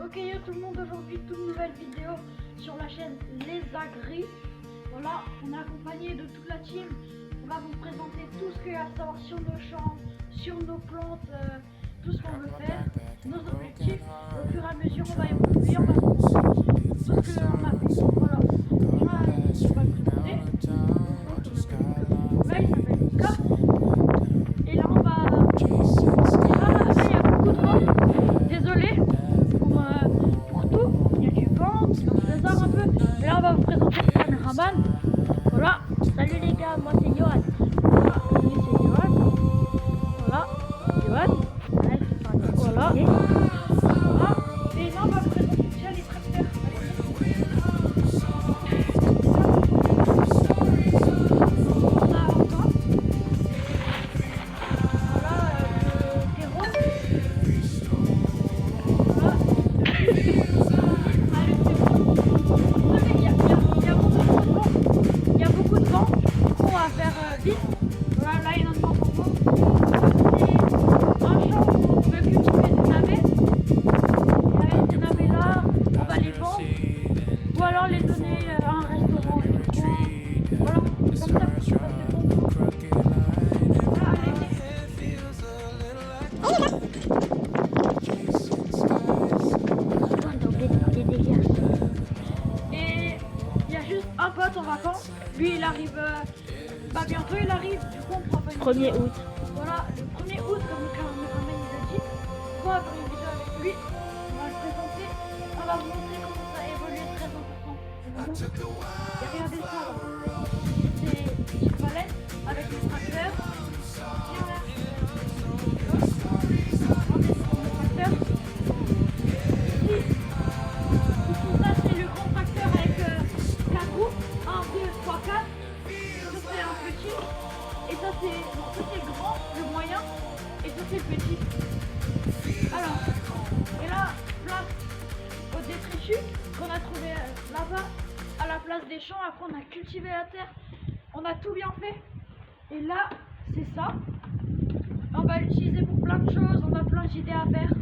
Ok yo tout le monde, aujourd'hui toute nouvelle vidéo sur la chaîne Les Agris. Voilà, on est accompagné de toute la team. On va vous présenter tout ce qu'il y a à savoir sur nos champs, sur nos plantes, tout ce qu'on veut faire, nos objectifs. Au fur et à mesure on va évoluer, on va vous montrer tout ce que l'on a fait. Voilà, on va le présenter. Là il s'appelle Lucas. Et là on va... Là il y a beaucoup de vent. Désolé pour tout, il y a du vent, c'est bizarre un peu. Mais là on va vous présenter le caméraman. Voilà, salut les gars, moi c'est Yohan. Voilà, lui c'est Yohan. Voilà, Yohan. Voilà. Voilà. Et là on va vous présenter déjà les tracteurs. On a encore. Voilà, le terreau. Voilà. Il y a beaucoup de vent, on va faire vite. Voilà, là il y en a pas beaucoup. C'est un champ où on peut cultiver des navets. Et avec ces navets là, on va les vendre ou alors les donner à un restaurant. Voilà, comme ça pour se passer bon. Voilà, allez. Et il y a juste un pote en vacances. Lui il arrive bientôt il arrive, du coup on prend pas une 1er août. Voilà, le 1er août comme le caméraman nous a dit, on va faire une vidéo avec lui, on va le présenter, on va vous montrer comment ça a évolué très important. Et regardez ça là, c'est une palette avec le tracteur. Ça c'est le grand tracteur avec 4 roues, 1, 2, 3, 4. Ça c'est un petit, et ça c'est le grand, le moyen, et ça c'est le petit. Alors, et là, place au détritus qu'on a trouvé là-bas, à la place des champs. Après on a cultivé la terre, on a tout bien fait. Et là, c'est ça. On va l'utiliser pour plein de choses, on a plein d'idées à faire.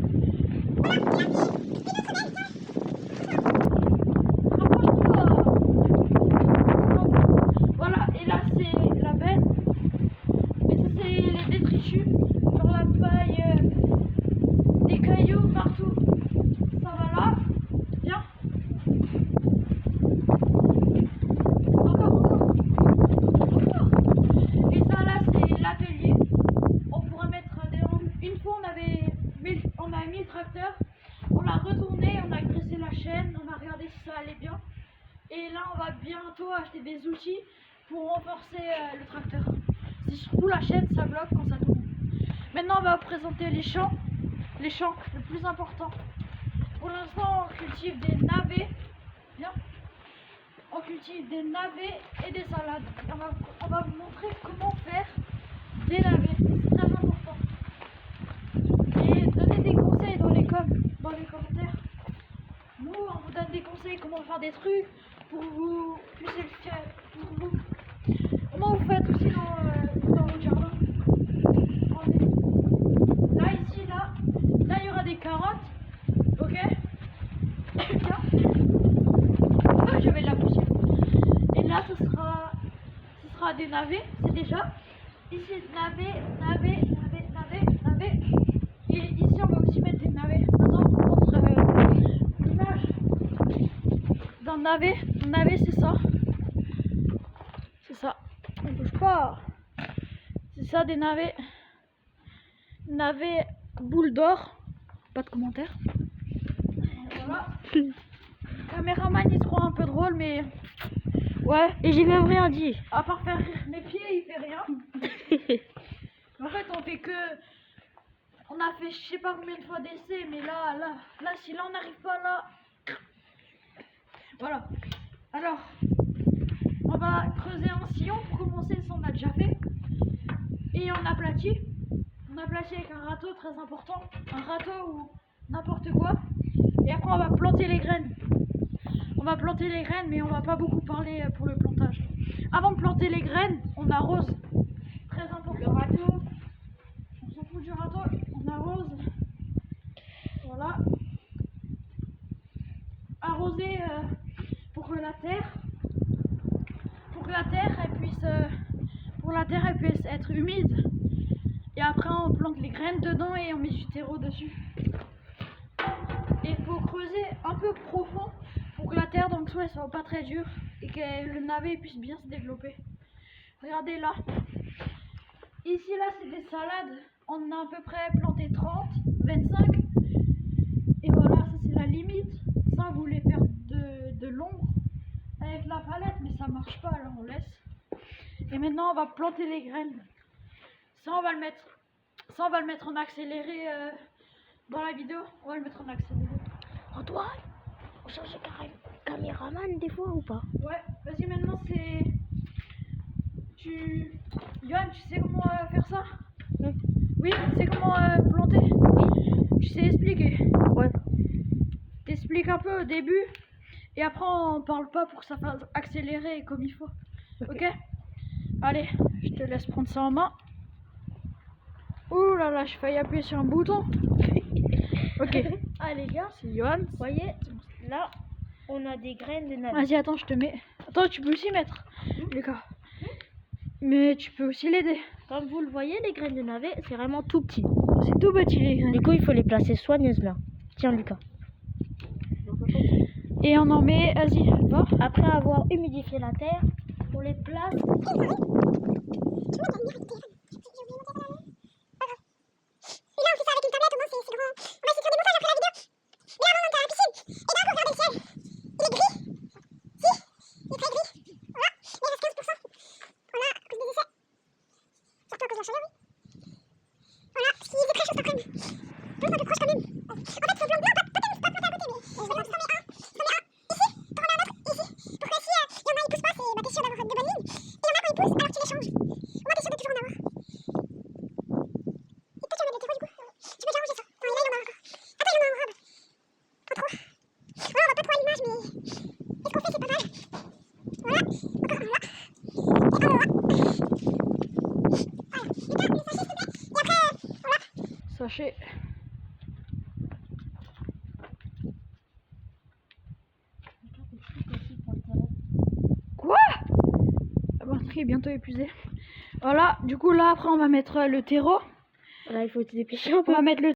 Voilà, et là c'est la benne. Et ça c'est les détritus, genre la paille, des cailloux partout. Ça va là, bien. Encore. Et ça là c'est l'atelier. On pourra mettre une fois on a mis le tracteur, on l'a retourné, on a graissé la chaîne, on a regardé si ça allait bien. Et là on va bientôt acheter des outils pour renforcer le tracteur. Si je trouve la chaîne, ça bloque quand ça tourne. Maintenant on va vous présenter les champs le plus important. Pour l'instant on cultive des navets. Bien. On cultive des navets et des salades. On va vous montrer comment faire des navets. C'est très important. Et donnez des conseils dans les commentaires. Nous on vous donne des conseils comment faire des trucs pour vous puissiez le faire pour vous. Comment vous faites aussi dans votre jardin. Là ici là il y aura des carottes. Ok. Bien. Oh, j'avais de la poussière. Et là ce sera des navets, c'est déjà. Ici navets. Et ici on va aussi mettre des navets. Attends, on montre l'image d'un navet. Un navet c'est ça. C'est ça. On bouge pas. C'est ça des navets. Navets boule d'or. Pas de commentaires. Voilà. Caméraman il se croit un peu drôle mais ouais. Et j'ai même rien dit. À part faire rire mes pieds il fait rien. En fait on a fait je sais pas combien de fois d'essais mais là si là on n'arrive pas là. Voilà. Alors on va creuser un sillon pour commencer, ça on a déjà fait. Et on aplatit. On aplatit avec un râteau très important. Un râteau ou n'importe quoi. Et après on va planter les graines. On va planter les graines mais on va pas beaucoup parler pour le plantage. Avant de planter les graines, on arrose. Très important. Le râteau. On s'en fout du râteau. On arrose. Voilà. mettre la terre pour que la terre elle puisse être humide. Et après on plante les graines dedans et on met du terreau dessus. Et il faut creuser un peu profond pour que la terre dans le sol soit pas très dure et que le navet puisse bien se développer. Regardez là. Ici là c'est des salades. On en a à peu près planté 30, 25. Et voilà, ça c'est la limite. Ça on voulait faire de l'ombre avec la palette, mais ça marche pas, alors on laisse. Et maintenant on va planter les graines. Ça on va le mettre en accéléré dans la vidéo. On va le mettre en accéléré. Antoine, on change de caméraman des fois ou pas? Ouais, vas-y maintenant c'est... Yoann, tu sais comment faire ça? Oui, tu sais comment planter? Tu sais expliquer? Ouais. T'expliques un peu au début et après on parle pas pour que ça fasse accélérer comme il faut. Ok? Allez, je te laisse prendre ça en main. Ouh là là, j'ai failli appuyer sur un bouton. Ok. Allez les gars, C'est Yoann. vous voyez, là, on a des graines de navet. Vas-y, attends, je te mets. Attends, tu peux aussi mettre, Lucas. Mais tu peux aussi l'aider. Comme vous le voyez, les graines de navet, c'est vraiment tout petit. C'est tout petit les graines. Du coup, il faut les placer soigneusement. Tiens, Lucas. Et on en met, vas-y, va. Après avoir humidifié la terre, on les place. Sachet. Quoi? La batterie est bientôt épuisée. Voilà, du coup là après on va mettre le terreau. Là, il faut se dépêcher un peu. On va mettre le